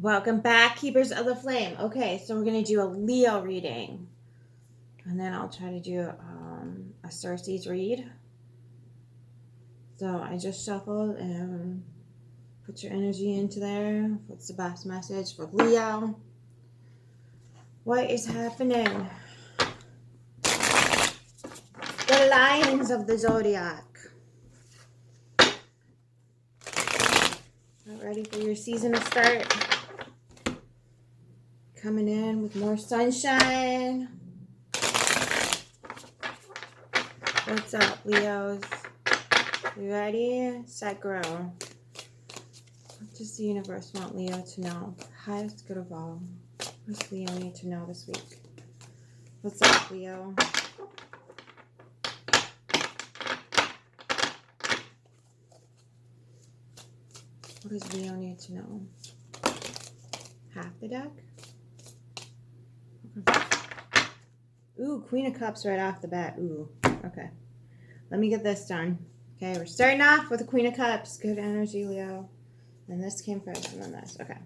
Welcome back, Keepers of the Flame. Okay, so we're going to do a Leo reading. And then I'll try to do a Cersei's read. So I just shuffled and put your energy into there. What's the best message for Leo? What is happening? The Lions of the Zodiac. Not ready for your season to start? Coming in with more sunshine. What's up, Leos? You ready? Set, grow. What does the universe want Leo to know? Highest good of all. What does Leo need to know this week? What's up, Leo? What does Leo need to know? Half the deck? Okay. Ooh, Queen of Cups right off the bat. Ooh, okay. Let me get this done. Okay, we're starting off with the Queen of Cups. Good energy, Leo. And this came first, and then this. Okay.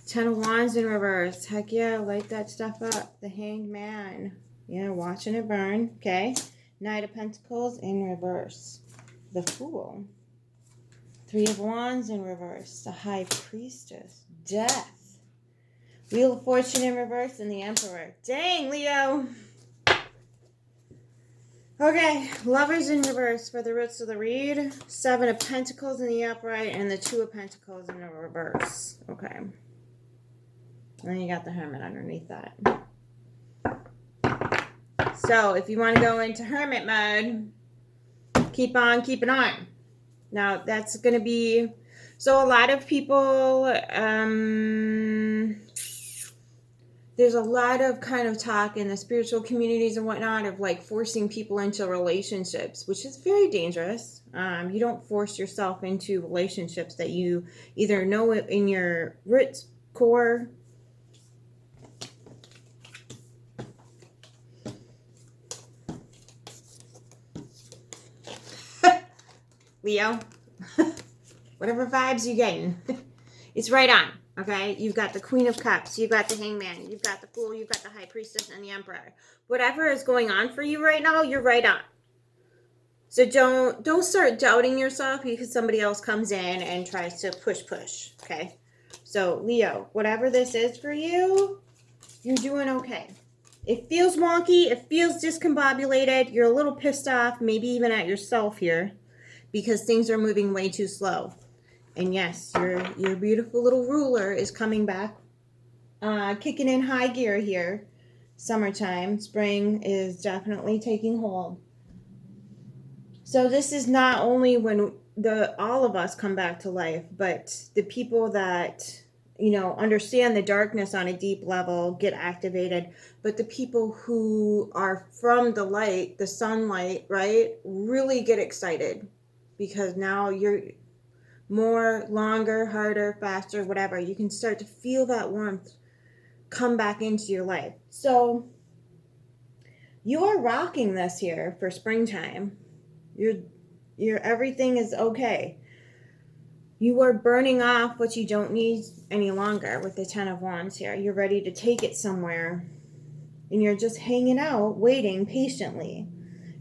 10 of Wands in reverse. Heck yeah, light that stuff up. The Hanged Man. Yeah, watching it burn. Okay. Knight of Pentacles in reverse. The Fool. 3 of Wands in reverse. The High Priestess. Death. Wheel of Fortune in reverse and the Emperor. Dang, Leo. Okay, Lovers in reverse for the roots of the read. 7 of Pentacles in the upright and the 2 of Pentacles in the reverse. Okay. And then you got the Hermit underneath that. So if you want to go into Hermit mode, keep on keeping on. Now that's going to be... So a lot of people... there's a lot of kind of talk in the spiritual communities and whatnot of like forcing people into relationships, which is very dangerous. You don't force yourself into relationships that you either know in your roots core. Leo, whatever vibes you're getting, it's right on. Okay, you've got the Queen of Cups, you've got the Hangman, you've got the Fool, you've got the High Priestess, and the Emperor. Whatever is going on for you right now, you're right on. So don't start doubting yourself because somebody else comes in and tries to push, okay? So, Leo, whatever this is for you, you're doing okay. It feels wonky, it feels discombobulated, you're a little pissed off, maybe even at yourself here, because things are moving way too slow. And yes, your beautiful little ruler is coming back, kicking in high gear here. Summertime, spring is definitely taking hold. So this is not only when all of us come back to life, but the people that, understand the darkness on a deep level get activated. But the people who are from the light, the sunlight, right, really get excited because now you're more, longer, harder, faster, whatever. You can start to feel that warmth come back into your life. So you are rocking this here for springtime. Your everything is okay. You are burning off what you don't need any longer with the 10 of Wands here. You're ready to take it somewhere. And you're just hanging out, waiting patiently.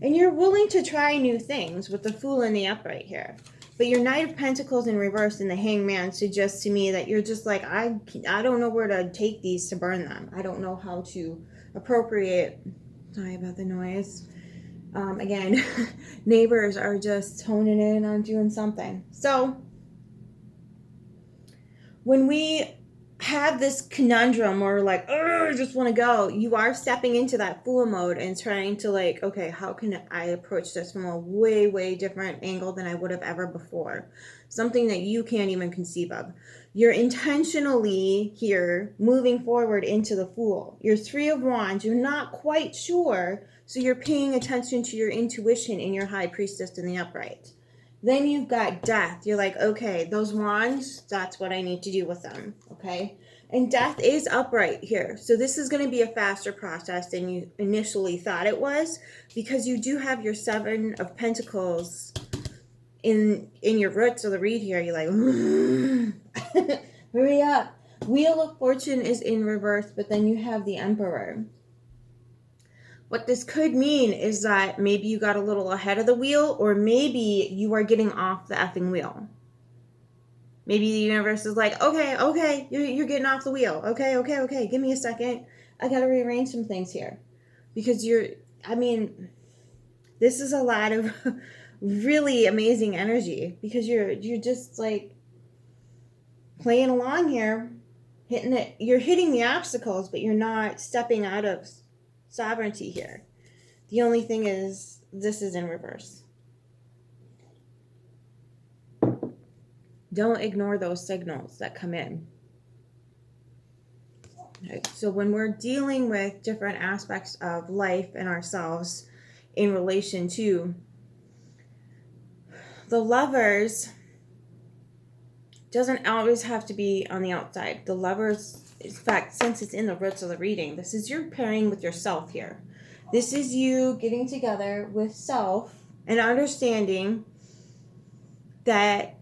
And you're willing to try new things with the Fool and the upright here. But your Knight of Pentacles in reverse and the Hangman suggests to me that you're just like, I don't know where to take these to burn them. I don't know how to appropriate. Sorry about the noise. Again, neighbors are just honing in on doing something. So when we have this conundrum where we're like, oh, I just want to go, you are stepping into that Fool mode and trying to like, okay, how can I approach this from a way, way different angle than I would have ever before? Something that you can't even conceive of. You're intentionally here moving forward into the Fool. You're 3 of Wands. You're not quite sure. So you're paying attention to your intuition in your High Priestess in the upright. Then you've got Death. You're like, okay, those wands, that's what I need to do with them, okay? And Death is upright here. So this is going to be a faster process than you initially thought it was because you do have your 7 of Pentacles in your roots of the read here. You're like, hurry up. Wheel of Fortune is in reverse, but then you have the Emperor. What this could mean is that maybe you got a little ahead of the wheel, or maybe you are getting off the effing wheel. Maybe the universe is like, okay, you're getting off the wheel. Okay, give me a second. I got to rearrange some things here. Because this is a lot of really amazing energy, because you're just like playing along here, you're hitting the obstacles, but you're not stepping out of sovereignty here. The only thing is, this is in reverse. Don't ignore those signals that come in. Okay. So when we're dealing with different aspects of life and ourselves in relation to the Lovers, doesn't always have to be on the outside. The Lovers, in fact, since it's in the roots of the reading, this is your pairing with yourself here. This is you getting together with self and understanding that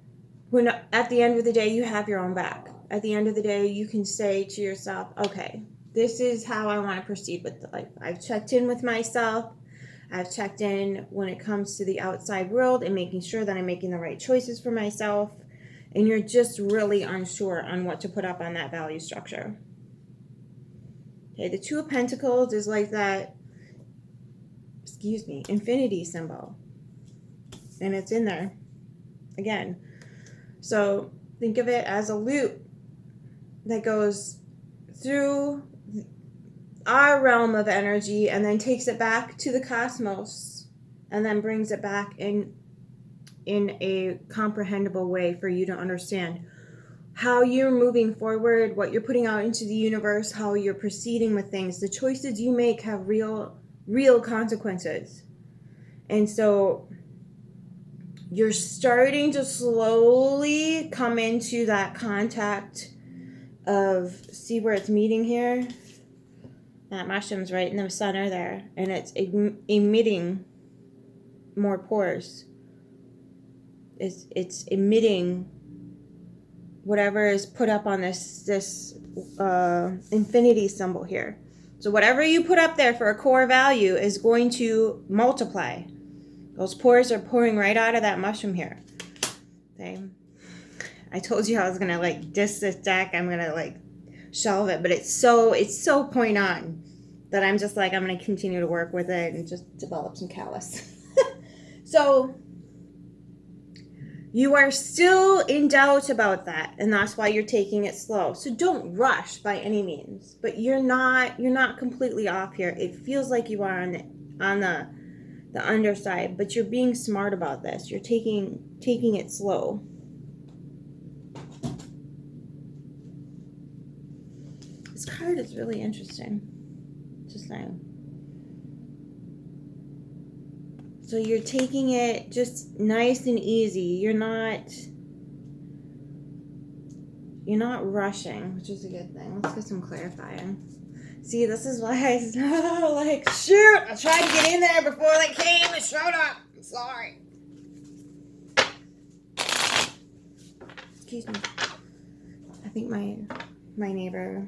when at the end of the day you have your own back. At the end of the day, you can say to yourself, okay, this is how I want to proceed with life. I've checked in with myself. I've checked in when it comes to the outside world and making sure that I'm making the right choices for myself. And you're just really unsure on what to put up on that value structure. Okay, the Two of Pentacles is like that, infinity symbol. And it's in there again. So think of it as a loop that goes through our realm of energy and then takes it back to the cosmos and then brings it back in a comprehensible way for you to understand how you're moving forward, what you're putting out into the universe, how you're proceeding with things. The choices you make have real consequences. And so you're starting to slowly come into that contact of, see where it's meeting here? That mushroom's right in the center there, and it's emitting more pores. It's emitting whatever is put up on this infinity symbol here. So whatever you put up there for a core value is going to multiply. Those pores are pouring right out of that mushroom here. Okay. I told you I was gonna diss this deck. I'm gonna shelve it, but it's so point on that I'm just I'm gonna continue to work with it and just develop some callus. So you are still in doubt about that, and that's why you're taking it slow. So don't rush by any means, but you're not completely off here. It feels like you are on the underside, but you're being smart about this. You're taking it slow. This card is really interesting. Just saying. So you're taking it just nice and easy. You're not rushing, which is a good thing. Let's get some clarifying. See, this is why I shoot, I tried to get in there before they came and showed up. I'm sorry. Excuse me. I think my neighbor,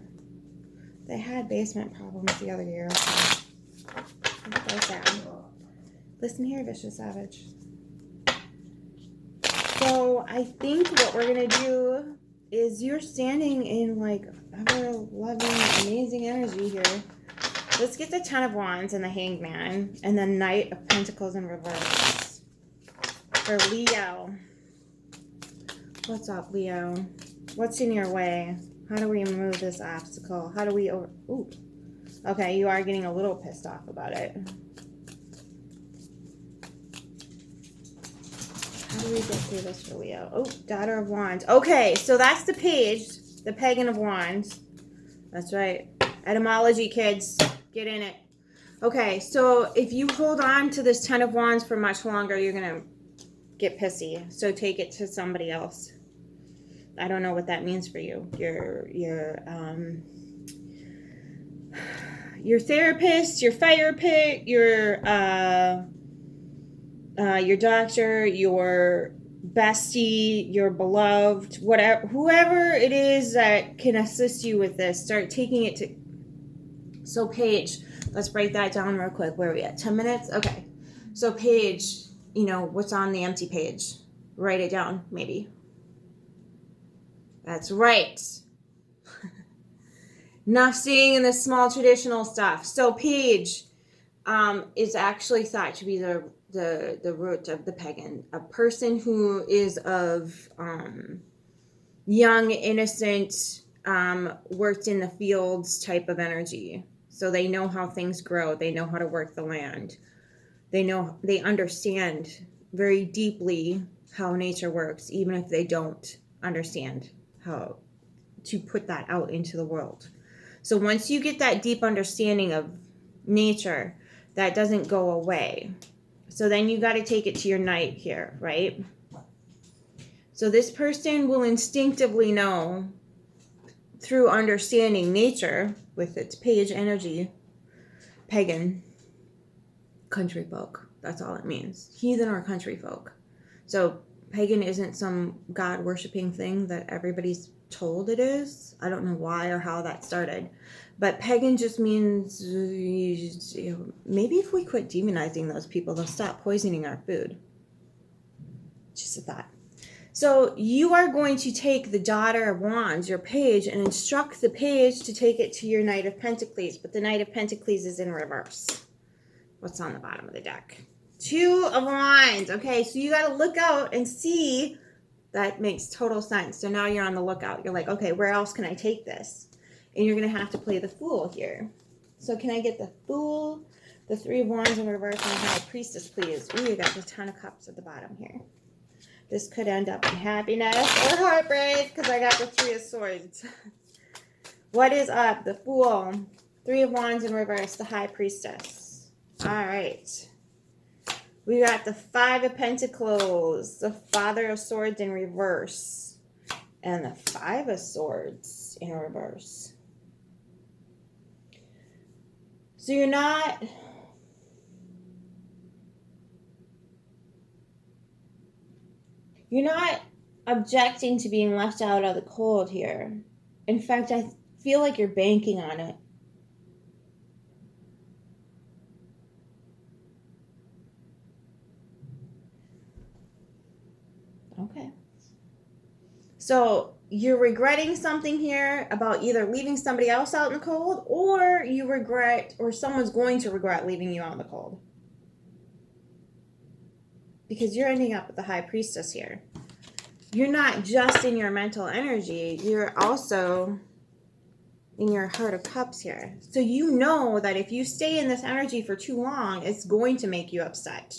they had basement problems the other year. So sad. Listen here, vicious savage. So I think what we're gonna do is, you're standing in ever loving, amazing energy here. Let's get the Ten of Wands and the Hangman and the Knight of Pentacles in reverse for Leo. What's up, Leo? What's in your way? How do we remove this obstacle? How do we Ooh. Okay, you are getting a little pissed off about it. How do we get through this for Leo? Oh, Daughter of Wands. Okay, so that's the page, the Pagan of Wands. That's right. Etymology, kids. Get in it. Okay, so if you hold on to this Ten of Wands for much longer, you're going to get pissy. So take it to somebody else. I don't know what that means for you. Your therapist, your fire pit, your doctor, your bestie, your beloved, whatever, whoever it is that can assist you with this, start taking it to. So Paige, let's break that down real quick. Where are we at? 10 minutes? Okay. So Paige, you know, what's on the empty page? Write it down, maybe. That's right. Enough seeing in the small traditional stuff. So Paige is actually thought to be the root of the pagan. A person who is of young, innocent, worked in the fields type of energy. So they know how things grow. They know how to work the land. They understand very deeply how nature works, even if they don't understand how to put that out into the world. So once you get that deep understanding of nature, that doesn't go away. So then you got to take it to your knight here, right? So this person will instinctively know through understanding nature with its page energy, pagan, country folk. That's all it means. Heathen or country folk. So pagan isn't some God worshipping thing that everybody's told it is. I don't know why or how that started. But pagan just means, you know, maybe if we quit demonizing those people, they'll stop poisoning our food. Just a thought. So you are going to take the Daughter of Wands, your page, and instruct the page to take it to your Knight of Pentacles. But the Knight of Pentacles is in reverse. What's on the bottom of the deck? Two of Wands. Okay, so you got to look out and see. That makes total sense. So now you're on the lookout. You're like, okay, where else can I take this? And you're going to have to play the Fool here. So can I get the Fool, the Three of Wands in reverse, and the High Priestess, please? Ooh, you got the Ten of Cups at the bottom here. This could end up in happiness or heartbreak because I got the Three of Swords. What is up? The Fool, Three of Wands in reverse, the High Priestess. All right. We got the Five of Pentacles, the Father of Swords in reverse, and the Five of Swords in reverse. So you're not objecting to being left out of the cold here. In fact, I feel like you're banking on it. Okay. So you're regretting something here about either leaving somebody else out in the cold, or you regret, or someone's going to regret leaving you out in the cold. Because you're ending up with the High Priestess here. You're not just in your mental energy, you're also in your Heart of Cups here. So you know that if you stay in this energy for too long, it's going to make you upset.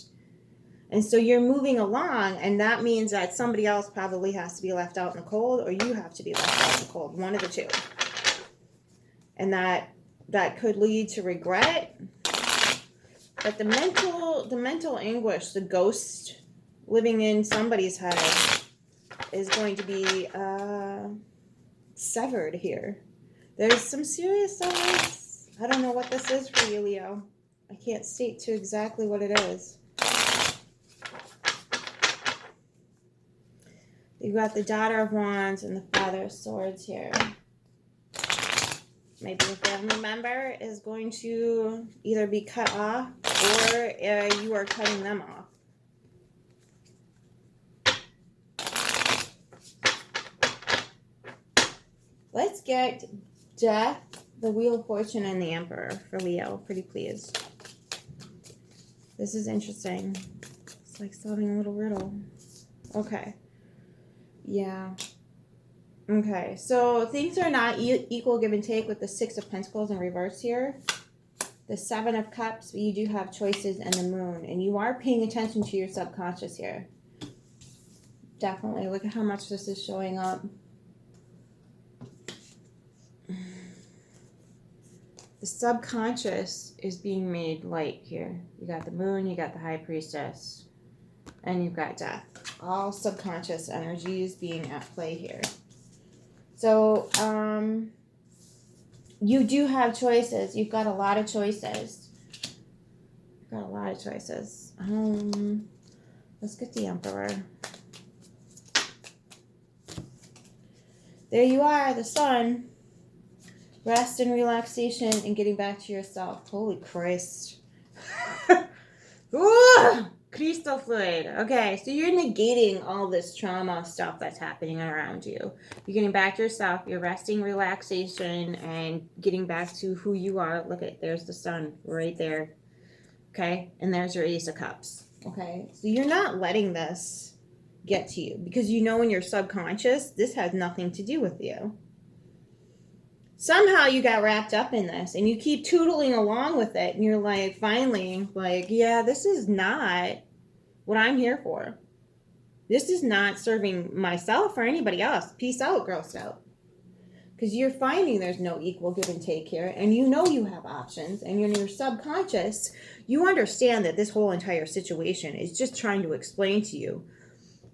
And so you're moving along, and that means that somebody else probably has to be left out in the cold, or you have to be left out in the cold, one of the two. And that could lead to regret. But the mental anguish, the ghost living in somebody's head, is going to be severed here. There's some serious signs. I don't know what this is for you, Leo. I can't state to exactly what it is. You've got the Daughter of Wands and the Father of Swords here. Maybe a family member is going to either be cut off or you are cutting them off. Let's get Death, the Wheel of Fortune, and the Emperor for Leo. Pretty please. This is interesting. It's like solving a little riddle. Okay. Yeah. Okay, so things are not equal give and take with the Six of Pentacles in reverse here. The Seven of Cups, but you do have choices, and the Moon. And you are paying attention to your subconscious here. Definitely. Look at how much this is showing up. The subconscious is being made light here. You got the Moon, you got the High Priestess, and you've got Death. All subconscious energies being at play here. So, you do have choices. You've got a lot of choices. You've got a lot of choices. Let's get the Emperor. There you are, the sun. Rest and relaxation and getting back to yourself. Holy Christ. Ooh, crystal fluid. Okay, so you're negating all this trauma stuff that's happening around you. You're getting back to yourself. You're resting, relaxation, and getting back to who you are. Look at, there's the sun right there. Okay, and there's your Ace of Cups. Okay, so you're not letting this get to you because you know in your subconscious this has nothing to do with you. Somehow you got wrapped up in this and you keep tootling along with it and you're like, finally, like, yeah, this is not what I'm here for. This is not serving myself or anybody else. Peace out, Girl Scout. Because you're finding there's no equal give and take here, and you know you have options, and in your subconscious, you understand that this whole entire situation is just trying to explain to you.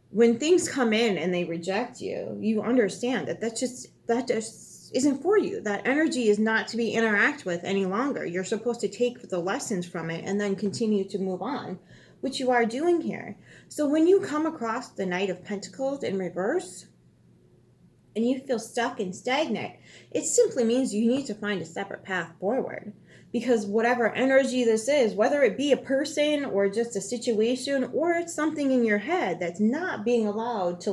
When things come in and they reject you, you understand that just isn't for you. That energy is not to be interacted with any longer. You're supposed to take the lessons from it and then continue to move on, which you are doing here. So when you come across the Knight of Pentacles in reverse and you feel stuck and stagnant, it simply means you need to find a separate path forward. Because whatever energy this is, whether it be a person or just a situation or it's something in your head that's not being allowed to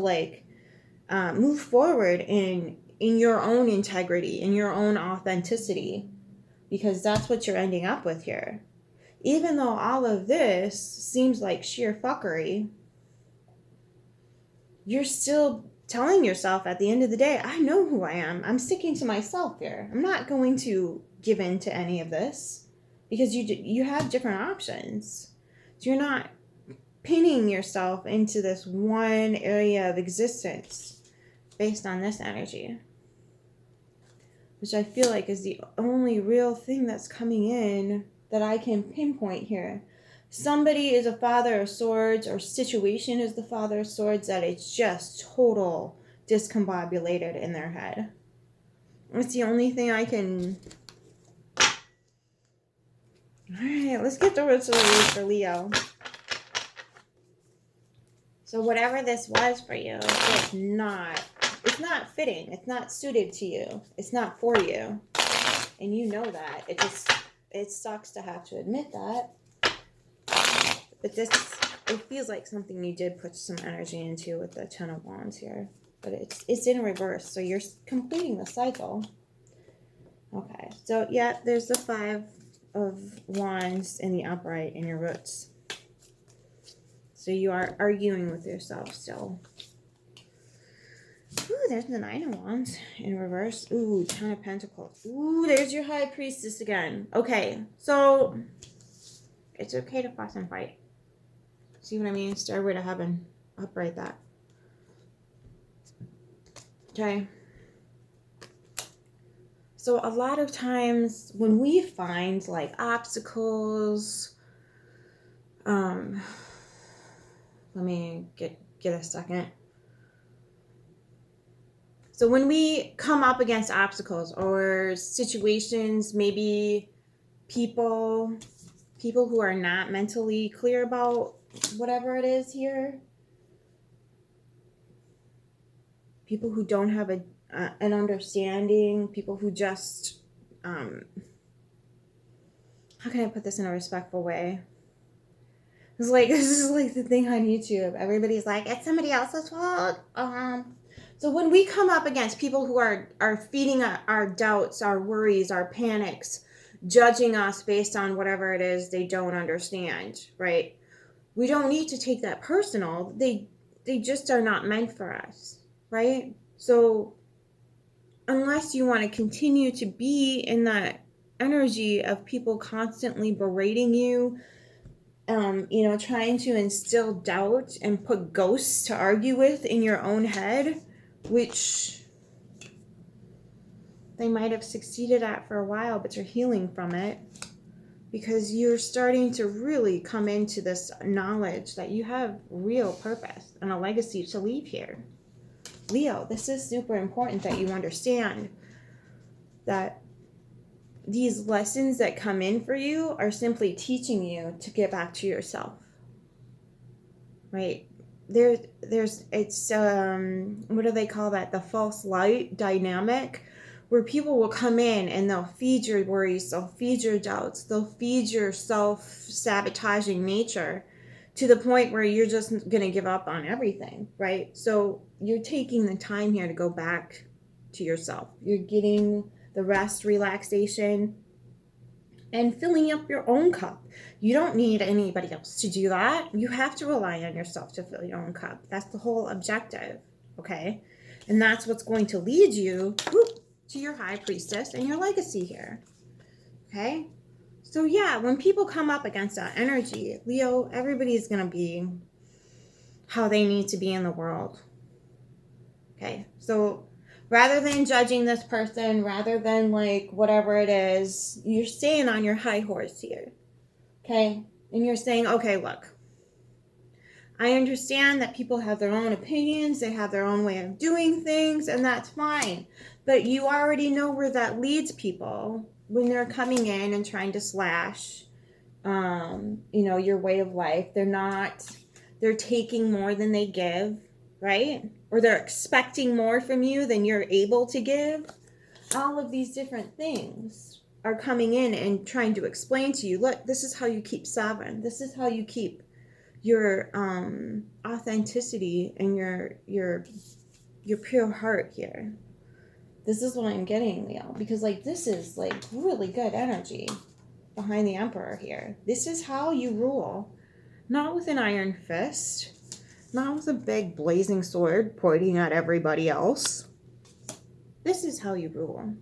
move forward in your own integrity, in your own authenticity, because that's what you're ending up with here. Even though all of this seems like sheer fuckery, you're still telling yourself at the end of the day, I know who I am. I'm sticking to myself here. I'm not going to give in to any of this because you have different options. So you're not pinning yourself into this one area of existence based on this energy, which I feel like is the only real thing that's coming in that I can pinpoint here. Somebody is a Father of Swords, or situation is the Father of Swords, that it's just total discombobulated in their head. It's the only thing I can... Alright, let's get the roots of the root for Leo. So whatever this was for you, it's not fitting. It's not suited to you. It's not for you. And you know that. It sucks to have to admit that. But it feels like something you did put some energy into with the Ten of Wands here. But it's in reverse, so you're completing the cycle. Okay, so yeah, there's the Five of Wands in the upright in your roots. So you are arguing with yourself still. Ooh, there's the Nine of Wands in reverse. Ooh, Ten of Pentacles. Ooh, there's your High Priestess again. Okay, so it's okay to fuss and fight. See what I mean? Stairway to Heaven. Upright that. Okay. So a lot of times when we find like obstacles, let me get a second. So when we come up against obstacles or situations, maybe people who are not mentally clear about whatever it is here, people who don't have an understanding, people who just, how can I put this in a respectful way? This is like the thing on YouTube. Everybody's like, it's somebody else's fault. So when we come up against people who are feeding our doubts, our worries, our panics, judging us based on whatever it is they don't understand, right? We don't need to take that personal. They just are not meant for us, right? So unless you want to continue to be in that energy of people constantly berating you, trying to instill doubt and put ghosts to argue with in your own head, which they might have succeeded at for a while, but you're healing from it because you're starting to really come into this knowledge that you have real purpose and a legacy to leave here. Leo, this is super important that you understand that these lessons that come in for you are simply teaching you to get back to yourself, right? it's what do they call that? The false light dynamic, where people will come in and they'll feed your worries, they'll feed your doubts, they'll feed your self-sabotaging nature to the point where you're just going to give up on everything, right? So you're taking the time here to go back to yourself. You're getting the rest, relaxation, and filling up your own cup. You don't need anybody else to do that. You have to rely on yourself to fill your own cup. That's the whole objective, okay? And that's what's going to lead you to your high priestess and your legacy here, okay? So yeah, when people come up against that energy, Leo, everybody's going to be how they need to be in the world, okay? So rather than judging this person, rather than like whatever it is, you're staying on your high horse here, okay? And you're saying, okay, look, I understand that people have their own opinions, they have their own way of doing things, and that's fine. But you already know where that leads people when they're coming in and trying to slash, your way of life. They're taking more than they give, right? Or they're expecting more from you than you're able to give. All of these different things are coming in and trying to explain to you, look, this is how you keep sovereign. This is how you keep your authenticity and your pure heart here. This is what I'm getting, Leo, because like this is like really good energy behind the Emperor here. This is how you rule, not with an iron fist, not with a big blazing sword pointing at everybody else. This is how you rule.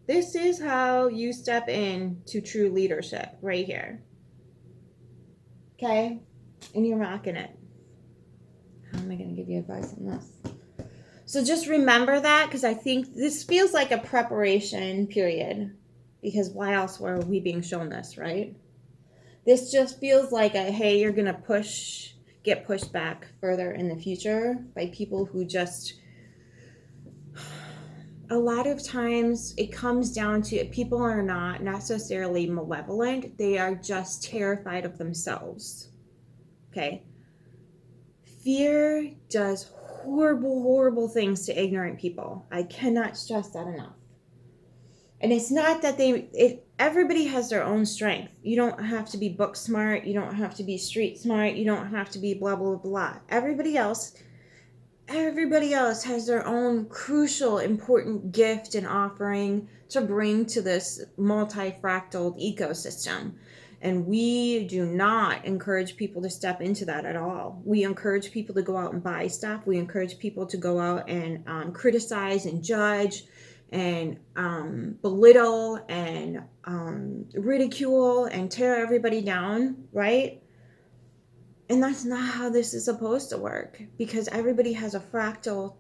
This is how you step into true leadership right here. Okay? And you're rocking it. How am I going to give you advice on this? So just remember that, because I think this feels like a preparation period. Because why else were we being shown this, right? This just feels like a, hey, you're going to get pushed back further in the future by people who just, a lot of times it comes down to people are not necessarily malevolent. They are just terrified of themselves. Okay? Fear does horrible, horrible things to ignorant people. I cannot stress that enough. And it's not that everybody has their own strength. You don't have to be book smart. You don't have to be street smart. You don't have to be blah, blah, blah. Everybody else has their own crucial, important gift and offering to bring to this multi-fractal ecosystem. And we do not encourage people to step into that at all. We encourage people to go out and buy stuff. We encourage people to go out and criticize and judge and belittle and ridicule and tear everybody down, right? And that's not how this is supposed to work, because everybody has a fractal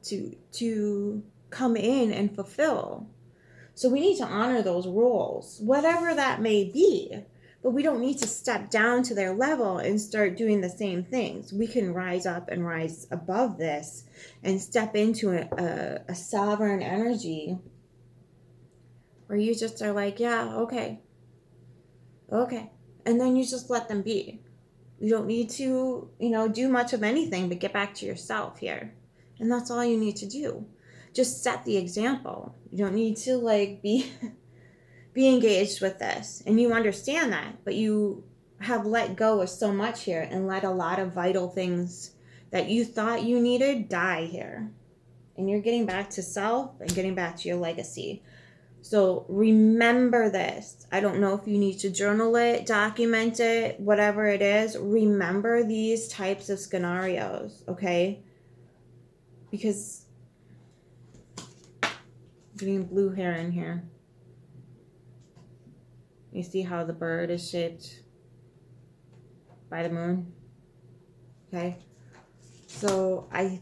to come in and fulfill. So we need to honor those roles, whatever that may be. But we don't need to step down to their level and start doing the same things. We can rise up and rise above this and step into a sovereign energy where you just are like, yeah, okay. And then you just let them be. You don't need to, do much of anything but get back to yourself here. And that's all you need to do. Just set the example. You don't need to be engaged with this, and you understand that, but you have let go of so much here and let a lot of vital things that you thought you needed die here. And you're getting back to self and getting back to your legacy. So remember this. I don't know if you need to journal it, document it, whatever it is. Remember these types of scenarios, okay? Because I'm getting blue hair in here. You see how the bird is shaped by the moon? Okay. So I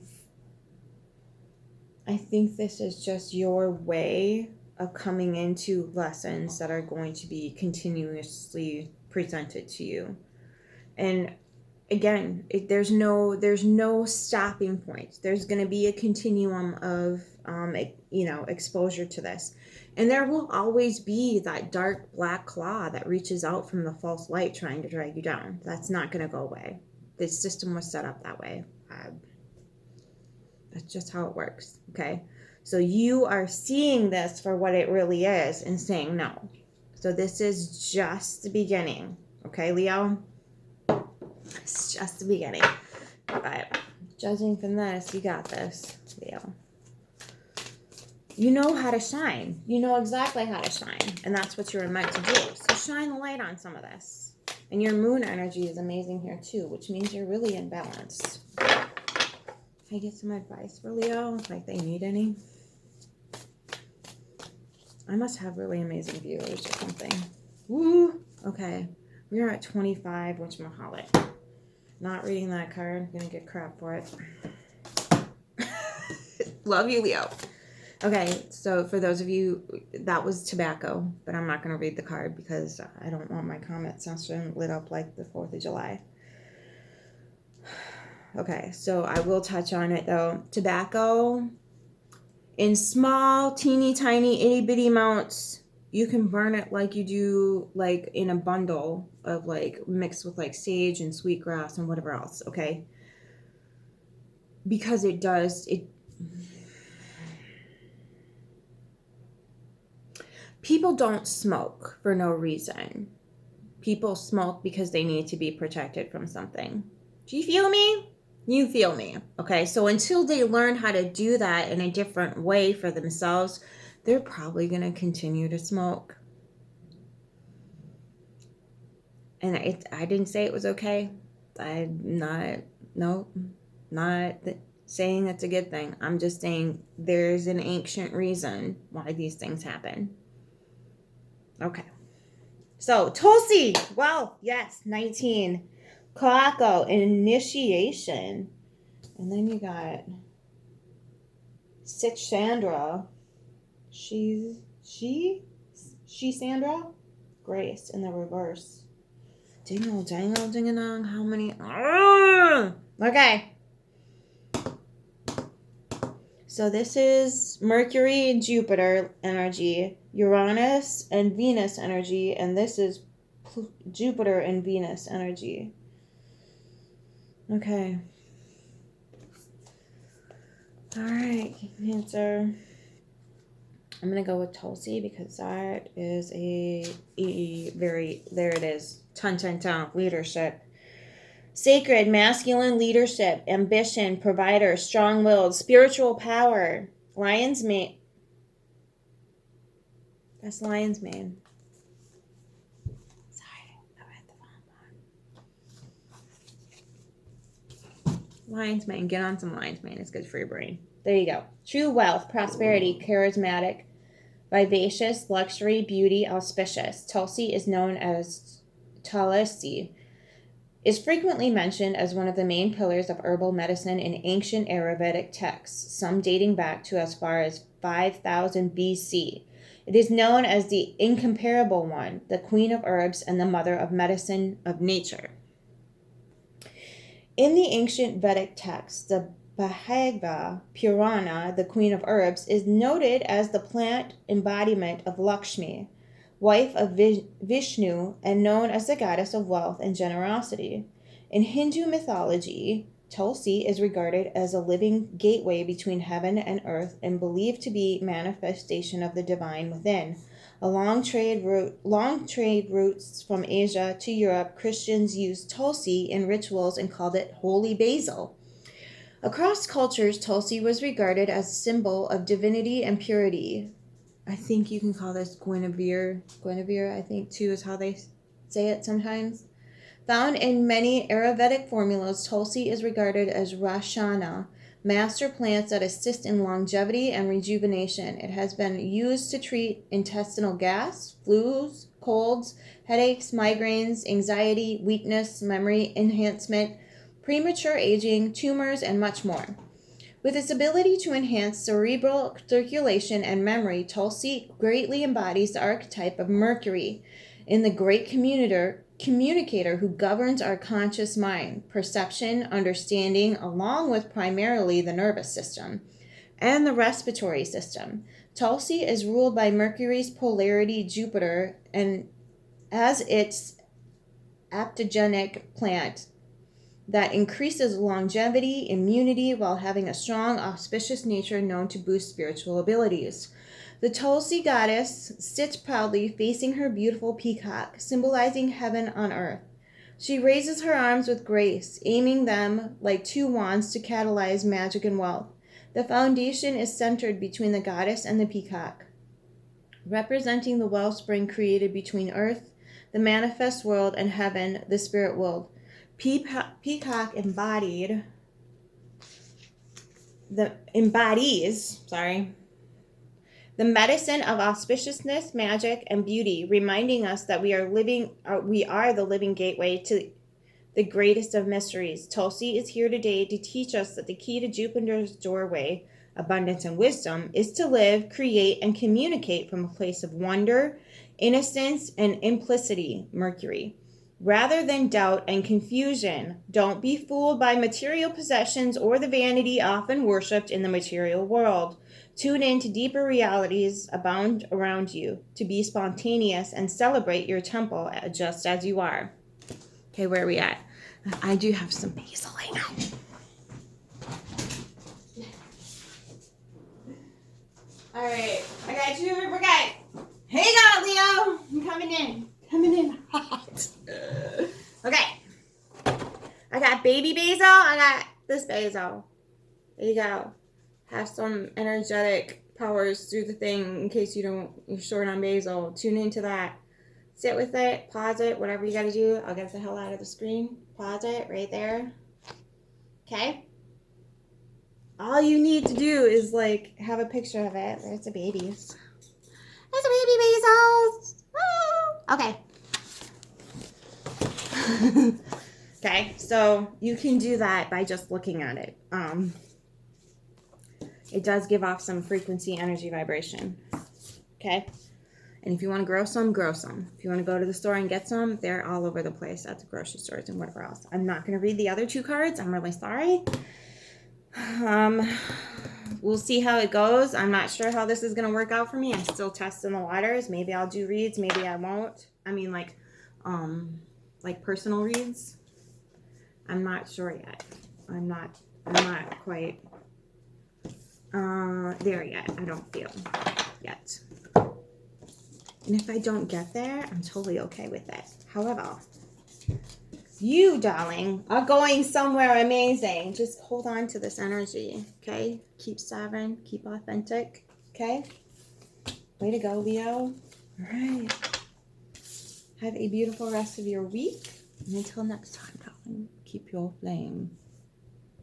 think this is just your way of coming into lessons that are going to be continuously presented to you. And again, there's no stopping point. There's going to be a continuum of exposure to this. And there will always be that dark black claw that reaches out from the false light trying to drag you down. That's not going to go away. The system was set up that way. That's just how it works, okay? So you are seeing this for what it really is and saying no. So this is just the beginning, okay, Leo? It's just the beginning. But judging from this, you got this, Leo. You know how to shine. You know exactly how to shine. And that's what you're meant to do. So shine the light on some of this. And your moon energy is amazing here too, which means you're really in balance. Can I get some advice for Leo? Like they need any? I must have really amazing viewers or something. Woo! Okay. We are at 25, whatchamaholic. Not reading that card. I'm going to get crap for it. Love you, Leo. Okay, so for those of you, that was tobacco, but I'm not going to read the card because I don't want my comment section lit up like the 4th of July. Okay, so I will touch on it though. Tobacco, in small, teeny tiny, itty bitty amounts, you can burn it like you do like in a bundle of like mixed with like sage and sweetgrass and whatever else, okay? Because it does, people don't smoke for no reason. People smoke because they need to be protected from something. Do you feel me? You feel me. Okay, so until they learn how to do that in a different way for themselves, they're probably going to continue to smoke. And I didn't say it was okay. I'm not saying it's a good thing. I'm just saying there's an ancient reason why these things happen. Okay. So, Tulsi, well, yes, 19. Kako, initiation. And then you got Sandra. She Sandra? Grace in the reverse. Dingle, dangle, ding a dong. How many? Okay. So this is Mercury and Jupiter energy, Uranus and Venus energy, and this is Jupiter and Venus energy. Okay. All right, Cancer. I'm going to go with Tulsi because that is a very, there it is, ton, leadership. Sacred, masculine leadership, ambition, provider, strong-willed, spiritual power. Lion's mane. That's lion's mane. Sorry, I read the wrong one. Lion's mane. Get on some lion's mane. It's good for your brain. There you go. True wealth, prosperity, charismatic, vivacious, luxury, beauty, auspicious. Tulsi is known as Tulsi. Is frequently mentioned as one of the main pillars of herbal medicine in ancient Ayurvedic texts, some dating back to as far as 5000 BC. It is known as the incomparable one, the queen of herbs and the mother of medicine of nature. In the ancient Vedic texts, the Bhagavad Purana, the queen of herbs, is noted as the plant embodiment of Lakshmi, wife of Vishnu, and known as the goddess of wealth and generosity. In Hindu mythology, Tulsi is regarded as a living gateway between heaven and earth and believed to be manifestation of the divine within. A long trade routes from Asia to Europe, Christians used Tulsi in rituals and called it holy basil. Across cultures, Tulsi was regarded as a symbol of divinity and purity. I think you can call this Guinevere. Guinevere, I think, too, is how they say it sometimes. Found in many Ayurvedic formulas, Tulsi is regarded as Rashana, master plants that assist in longevity and rejuvenation. It has been used to treat intestinal gas, flus, colds, headaches, migraines, anxiety, weakness, memory enhancement, premature aging, tumors, and much more. With its ability to enhance cerebral circulation and memory, Tulsi greatly embodies the archetype of Mercury in the great communicator who governs our conscious mind, perception, understanding, along with primarily the nervous system and the respiratory system. Tulsi is ruled by Mercury's polarity Jupiter and as its aptogenic plant. that increases longevity, immunity, while having a strong, auspicious nature known to boost spiritual abilities. The Tulsi goddess sits proudly facing her beautiful peacock, symbolizing heaven on earth. She raises her arms with grace, aiming them like two wands to catalyze magic and wealth. The foundation is centered between the goddess and the peacock, representing the wellspring created between earth, the manifest world, and heaven, the spirit world. Peacock embodies the medicine of auspiciousness, magic, and beauty, reminding us that we are the living gateway to the greatest of mysteries. Tulsi is here today to teach us that the key to Jupiter's doorway, abundance and wisdom, is to live, create, and communicate from a place of wonder, innocence, and implicity, Mercury, rather than doubt and confusion. Don't be fooled by material possessions or the vanity often worshipped in the material world. Tune in to deeper realities abound around you, to be spontaneous and celebrate your temple just as you are. Okay, where are we at? I do have some basil. I know. All right, I got you. We're good. Here you go, Leo. I'm coming in. Coming in hot. Okay. I got baby basil. I got this basil. There you go. Have some energetic powers through the thing in case you're short on basil. Tune into that. Sit with it, pause it, whatever you gotta do. I'll get the hell out of the screen. Pause it right there. Okay? All you need to do is like have a picture of it. There's the babies. There's a baby basils. Okay. Okay, so you can do that by just looking at it. It does give off some frequency, energy, vibration. Okay? And if you want to grow some, grow some. If you want to go to the store and get some, they're all over the place at the grocery stores and whatever else. I'm not going to read the other two cards. I'm really sorry. We'll see how it goes. I'm not sure how this is going to work out for me. I'm still testing the waters. Maybe I'll do reads. Maybe I won't. I mean, like personal reads. I'm not sure yet. I'm not quite there yet. I don't feel yet. And if I don't get there, I'm totally okay with it. However, you, darling, are going somewhere amazing. Just hold on to this energy, okay? Keep sovereign, keep authentic, okay? Way to go, Leo. All right. Have a beautiful rest of your week. And until next time, darling, keep your flame.